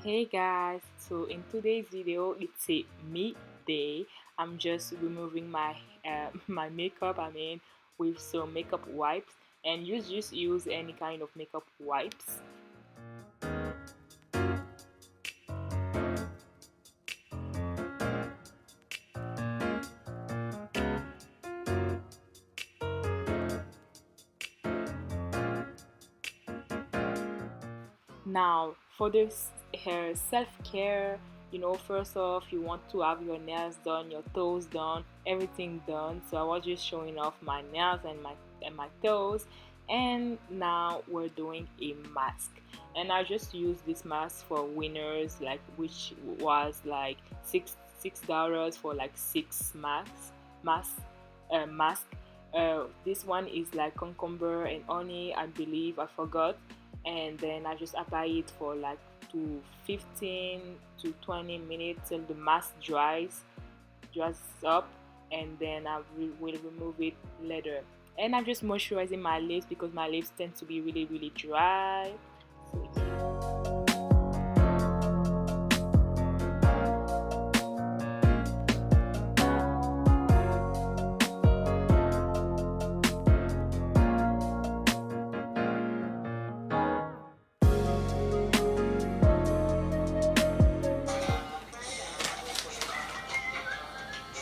Hey guys, so in today's video it's a me day. I'm just removing my my makeup, with some makeup wipes, and you just use any kind of makeup wipes. Now for this hair self-care, first off you want to have your nails done, your toes done, everything done. So I was just showing off my nails and my toes, and now we're doing a mask. And I just used this mask for winners, like which was like $6 for like six mask. This one is like cucumber and honey, I believe, I forgot. And then I just apply it for like to 15 to 20 minutes till the mask dries up, and then will remove it later. And I'm just moisturizing my lips because my lips tend to be really dry. So yeah.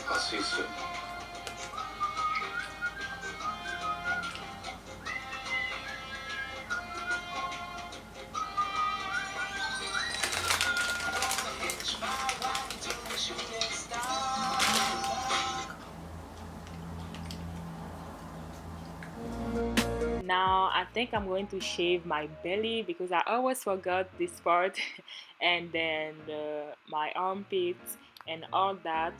Assista. Now I think I'm going to shave my belly because I always forgot this part and then my armpits and all that.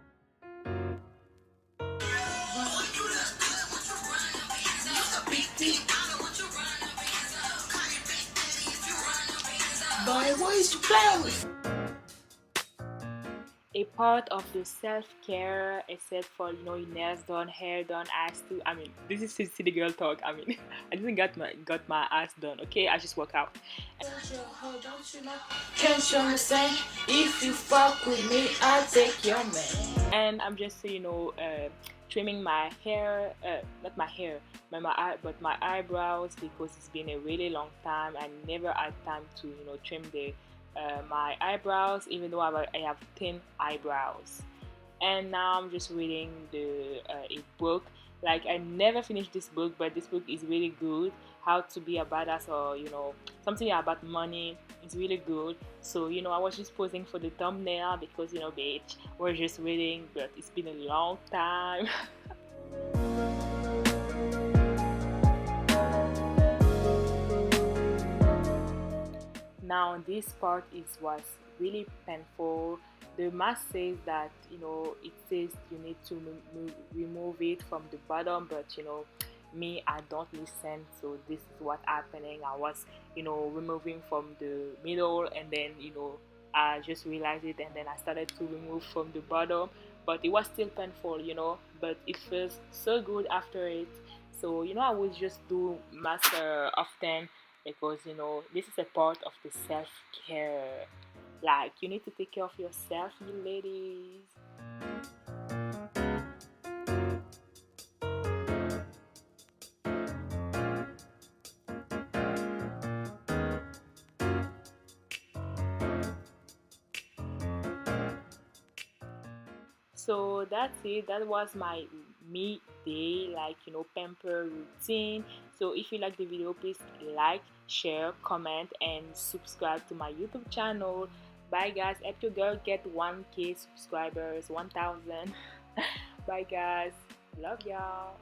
Boy, what is you playing with? A part of the self-care, except for your nails done, hair done, ass too. This is city girl talk. I didn't got my ass done. Okay, I just work out. Can't you understand? If you fuck with me, I'll take your man. And I'm just trimming my hair, not my hair, but my eyebrows, because it's been a really long time. I never had time to trim my eyebrows, even though I have thin eyebrows. And now I'm just reading a book. Like, I never finished this book, but this book is really good. How to be a badass, or something about money. It's really good. So I was just posing for the thumbnail because bitch, we're just reading, but it's been a long time. Now this part was really painful. The mask says that it says you need to remove it from the bottom, but me, I don't listen. So this is what happening. I was removing from the middle, and then I just realized it, and then I started to remove from the bottom, but it was still painful, but it feels so good after it. So I would just do mask often, because this is a part of the self-care. Like, you need to take care of yourself, you ladies. So that's it. That was my me day, like pamper routine. So if you like the video, please like, share, comment, and subscribe to my YouTube channel. Bye guys. Help your girl get 1K subscribers, 1,000. Bye guys. Love y'all.